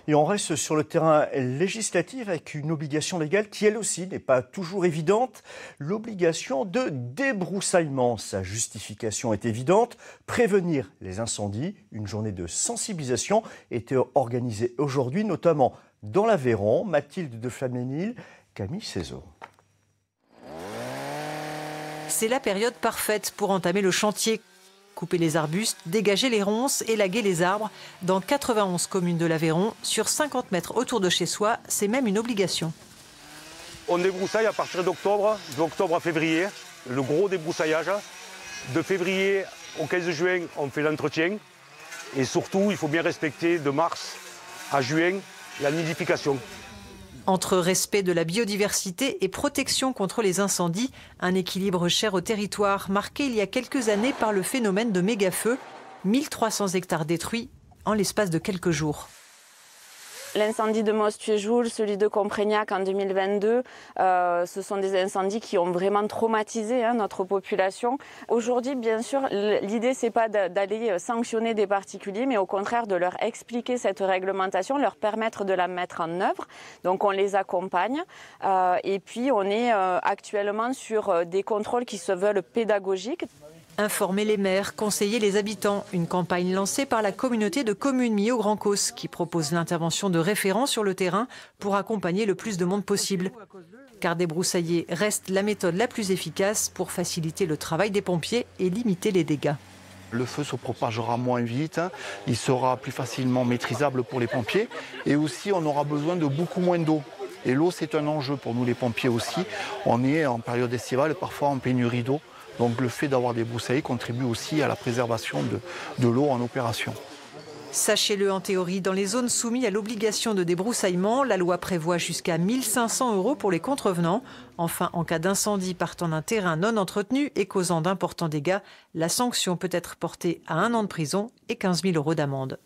Et on reste sur le terrain législatif avec une obligation légale qui, elle aussi, n'est pas toujours évidente. L'obligation de débroussaillement. Sa justification est évidente. Prévenir les incendies. Une journée de sensibilisation était organisée aujourd'hui, notamment dans l'Aveyron. Mathilde de Flaménil, Camille Cézot. C'est la période parfaite pour entamer le chantier. Couper les arbustes, dégager les ronces, élaguer les arbres. Dans 91 communes de l'Aveyron, sur 50 mètres autour de chez soi, c'est même une obligation. On débroussaille à partir d'octobre, d'octobre à février, le gros débroussaillage. De février au 15 juin, on fait l'entretien. Et surtout, il faut bien respecter de mars à juin la nidification. Entre respect de la biodiversité et protection contre les incendies, un équilibre cher au territoire, marqué il y a quelques années par le phénomène de méga-feux, 1300 hectares détruits en l'espace de quelques jours. L'incendie de Mostuéjoul, celui de Comprégnac en 2022, ce sont des incendies qui ont vraiment traumatisé notre population. Aujourd'hui, bien sûr, l'idée, c'est pas d'aller sanctionner des particuliers, mais au contraire de leur expliquer cette réglementation, leur permettre de la mettre en œuvre. Donc on les accompagne et puis on est actuellement sur des contrôles qui se veulent pédagogiques. Informer les maires, conseiller les habitants. Une campagne lancée par la communauté de communes Millau-Grand-Causse qui propose l'intervention de référents sur le terrain pour accompagner le plus de monde possible. Car débroussailler reste la méthode la plus efficace pour faciliter le travail des pompiers et limiter les dégâts. Le feu se propagera moins vite, il sera plus facilement maîtrisable pour les pompiers et aussi on aura besoin de beaucoup moins d'eau. Et l'eau, c'est un enjeu pour nous les pompiers aussi. On est en période estivale, parfois en pénurie d'eau. Donc le fait d'avoir des broussailles contribue aussi à la préservation de l'eau en opération. Sachez-le, en théorie, dans les zones soumises à l'obligation de débroussaillement, la loi prévoit jusqu'à 1 500 € pour les contrevenants. Enfin, en cas d'incendie partant d'un terrain non entretenu et causant d'importants dégâts, la sanction peut être portée à 1 an de prison et 15 000 € d'amende.